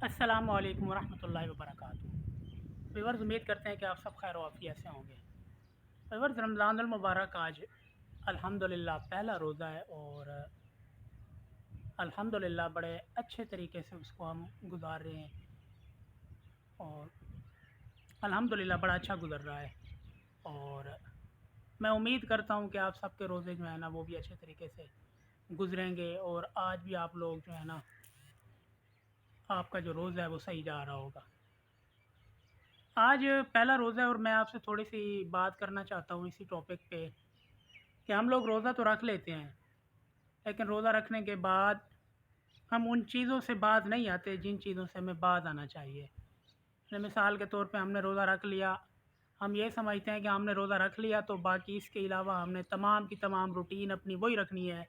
السلام علیکم ورحمۃ اللہ وبرکاتہ۔ ویورز، امید کرتے ہیں کہ آپ سب خیر و عافیت سے ہوں گے۔ ویورز، رمضان المبارک آج الحمدللہ پہلا روزہ ہے اور الحمدللہ بڑے اچھے طریقے سے اس کو ہم گزار رہے ہیں اور الحمدللہ بڑا اچھا گزر رہا ہے، اور میں امید کرتا ہوں کہ آپ سب کے روزے جو ہے نا وہ بھی اچھے طریقے سے گزریں گے، اور آج بھی آپ لوگ جو ہے نا آپ کا جو روزہ ہے وہ صحیح جا رہا ہوگا۔ آج پہلا روزہ ہے اور میں آپ سے تھوڑی سی بات کرنا چاہتا ہوں اسی ٹاپک پہ کہ ہم لوگ روزہ تو رکھ لیتے ہیں، لیکن روزہ رکھنے کے بعد ہم ان چیزوں سے باز نہیں آتے جن چیزوں سے ہمیں باز آنا چاہیے۔ مثال کے طور پہ ہم نے روزہ رکھ لیا، ہم یہ سمجھتے ہیں کہ ہم نے روزہ رکھ لیا تو باقی اس کے علاوہ ہم نے تمام کی تمام روٹین اپنی وہی رکھنی ہے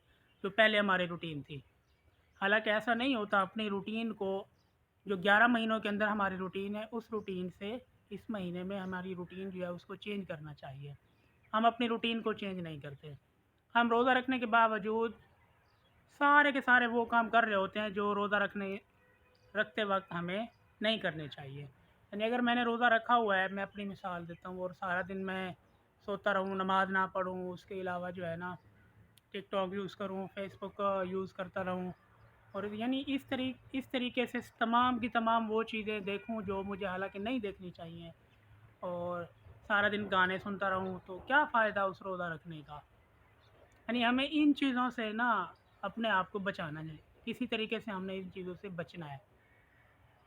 جو پہلے ہماری روٹین تھی۔ حالانکہ ایسا نہیں ہوتا۔ اپنی روٹین کو جو 11 مہینوں کے اندر ہماری روٹین ہے، اس روٹین سے اس مہینے میں ہماری روٹین جو ہے اس کو چینج کرنا چاہیے۔ ہم اپنی روٹین کو چینج نہیں کرتے۔ ہم روزہ رکھنے کے باوجود سارے کے سارے وہ کام کر رہے ہوتے ہیں جو روزہ رکھتے وقت ہمیں نہیں کرنے چاہیے۔ یعنی اگر میں نے روزہ رکھا ہوا ہے، میں اپنی مثال دیتا ہوں، اور سارا دن میں سوتا رہوں، نماز نہ پڑھوں، اس کے علاوہ جو ہے نا ٹک ٹاک یوز کروں، فیس بک یوز کرتا رہوں، اور یعنی اس طریقے سے تمام کی تمام وہ چیزیں دیکھوں جو مجھے حالانکہ نہیں دیکھنی چاہیے، اور سارا دن گانے سنتا رہوں، تو کیا فائدہ اس روزہ رکھنے کا؟ یعنی ہمیں ان چیزوں سے نا اپنے آپ کو بچانا ہے، کسی طریقے سے ہم نے ان چیزوں سے بچنا ہے،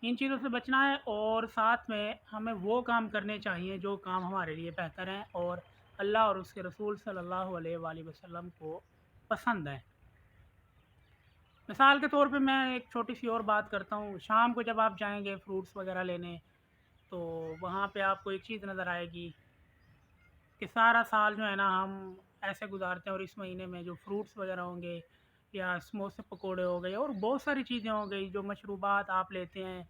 ان چیزوں سے بچنا ہے، اور ساتھ میں ہمیں وہ کام کرنے چاہیے جو کام ہمارے لیے بہتر ہیں اور اللہ اور اس کے رسول صلی اللہ علیہ وآلہ وسلم کو پسند ہے۔ مثال کے طور پہ میں ایک چھوٹی سی اور بات کرتا ہوں۔ شام کو جب آپ جائیں گے فروٹس وغیرہ لینے، تو وہاں پہ آپ کو ایک چیز نظر آئے گی کہ سارا سال جو ہے نا ہم ایسے گزارتے ہیں، اور اس مہینے میں جو فروٹس وغیرہ ہوں گے یا سموسے پکوڑے ہو گئے اور بہت ساری چیزیں ہو گئی، جو مشروبات آپ لیتے ہیں،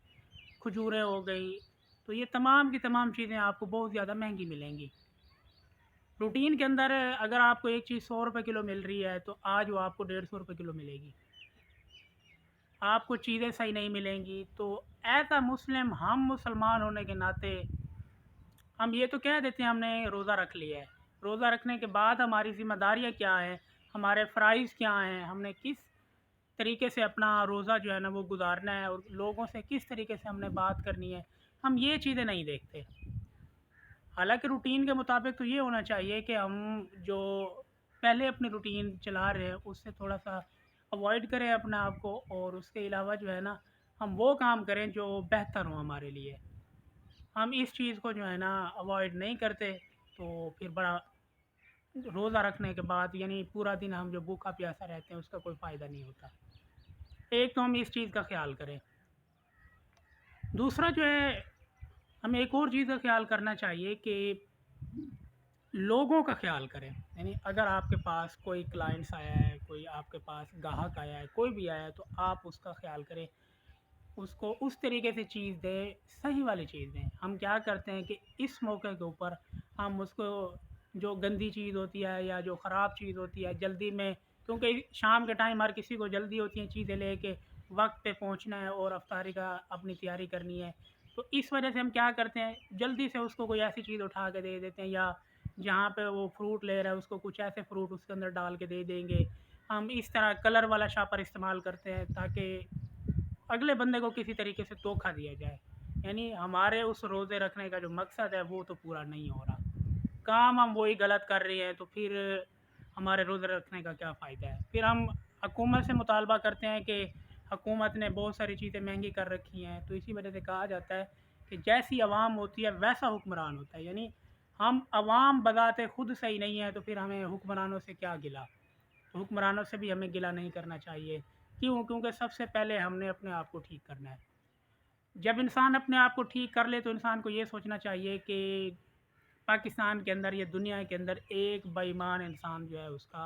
کھجوریں ہو گئی، تو یہ تمام کی تمام چیزیں آپ کو بہت زیادہ مہنگی ملیں گی۔ روٹین کے اندر اگر آپ کو ایک چیز 100 روپے کلو مل رہی ہے تو آج وہ آپ کو 150 روپے کلو ملے گی۔ آپ کو چیزیں صحیح نہیں ملیں گی، تو ایز اے مسلم، ہم مسلمان ہونے کے ناطے ہم یہ تو کہہ دیتے ہیں ہم نے روزہ رکھ لیا ہے۔ روزہ رکھنے کے بعد ہماری ذمہ داریاں کیا ہیں، ہمارے فرائض کیا ہیں، ہم نے کس طریقے سے اپنا روزہ جو ہے نا وہ گزارنا ہے، اور لوگوں سے کس طریقے سے ہم نے بات کرنی ہے، ہم یہ چیزیں نہیں دیکھتے۔ حالانکہ روٹین کے مطابق تو یہ ہونا چاہیے کہ ہم جو پہلے اپنی روٹین چلا رہے ہیں اس سے تھوڑا سا اوائڈ کریں اپنے آپ کو، اور اس کے علاوہ جو ہے نا ہم وہ کام کریں جو بہتر ہوں ہمارے لیے۔ ہم اس چیز کو جو ہے نا اوائڈ نہیں کرتے، تو پھر بڑا روزہ رکھنے کے بعد یعنی پورا دن ہم جو بھوکا پیاسا رہتے ہیں اس کا کوئی فائدہ نہیں ہوتا۔ ایک تو ہم اس چیز کا خیال کریں، دوسرا جو ہے ہمیں ایک اور چیز کا خیال کرنا چاہیے کہ لوگوں کا خیال کریں۔ یعنی اگر آپ کے پاس کوئی کلائنٹس آیا ہے، کوئی آپ کے پاس گاہک آیا ہے، کوئی بھی آیا ہے، تو آپ اس کا خیال کریں، اس کو اس طریقے سے چیز دیں، صحیح والی چیز دیں۔ ہم کیا کرتے ہیں کہ اس موقع کے اوپر ہم اس کو جو گندی چیز ہوتی ہے یا جو خراب چیز ہوتی ہے جلدی میں، کیونکہ شام کے ٹائم ہر کسی کو جلدی ہوتی ہیں چیزیں لے کے وقت پہ پہنچنا ہے اور افطاری کا اپنی تیاری کرنی ہے، تو اس وجہ سے ہم کیا کرتے ہیں جلدی سے اس کو کوئی ایسی چیز اٹھا کے دے دیتے ہیں، یا جہاں پہ وہ فروٹ لے رہا ہے اس کو کچھ ایسے فروٹ اس کے اندر ڈال کے دے دیں گے۔ ہم اس طرح کلر والا شاپر استعمال کرتے ہیں تاکہ اگلے بندے کو کسی طریقے سے دھوکہ دیا جائے۔ یعنی ہمارے اس روزے رکھنے کا جو مقصد ہے وہ تو پورا نہیں ہو رہا، کام ہم وہی غلط کر رہے ہیں، تو پھر ہمارے روزے رکھنے کا کیا فائدہ ہے؟ پھر ہم حکومت سے مطالبہ کرتے ہیں کہ حکومت نے بہت ساری چیزیں مہنگی کر رکھی ہیں، تو اسی وجہ سے کہا جاتا ہے کہ جیسی عوام ہوتی ہے ویسا حکمران ہوتا ہے۔ یعنی ہم عوام بذات خود صحیح نہیں ہے تو پھر ہمیں حکمرانوں سے کیا گلہ؟ تو حکمرانوں سے بھی ہمیں گلہ نہیں کرنا چاہیے۔ کیونکہ سب سے پہلے ہم نے اپنے آپ کو ٹھیک کرنا ہے۔ جب انسان اپنے آپ کو ٹھیک کر لے تو انسان کو یہ سوچنا چاہیے کہ پاکستان کے اندر یا دنیا کے اندر ایک بے ایمان انسان جو ہے اس کا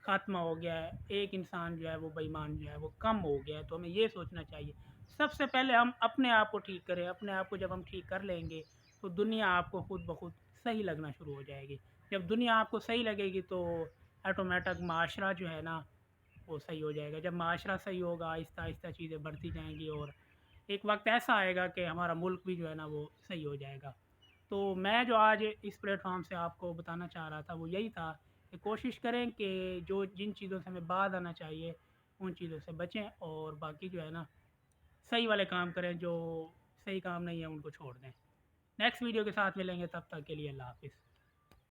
خاتمہ ہو گیا ہے، ایک انسان جو ہے وہ بے ایمان جو ہے وہ کم ہو گیا ہے، تو ہمیں یہ سوچنا چاہیے سب سے پہلے ہم اپنے آپ کو ٹھیک کریں۔ اپنے آپ کو جب ہم ٹھیک کر لیں گے تو دنیا آپ کو خود بخود صحیح لگنا شروع ہو جائے گی۔ جب دنیا آپ کو صحیح لگے گی تو آٹومیٹک معاشرہ جو ہے نا وہ صحیح ہو جائے گا۔ جب معاشرہ صحیح ہوگا آہستہ آہستہ چیزیں بڑھتی جائیں گی، اور ایک وقت ایسا آئے گا کہ ہمارا ملک بھی جو ہے نا وہ صحیح ہو جائے گا۔ تو میں جو آج اس پلیٹ فارم سے آپ کو بتانا چاہ رہا تھا وہ یہی تھا کہ کوشش کریں کہ جن چیزوں سے ہمیں بعد آنا چاہیے ان چیزوں سے بچیں، اور باقی جو ہے نا صحیح والے کام کریں، جو صحیح کام نہیں ہے ان کو چھوڑ دیں۔ نیکسٹ ویڈیو کے ساتھ ملیں گے، تب تک کے لیے اللہ حافظ۔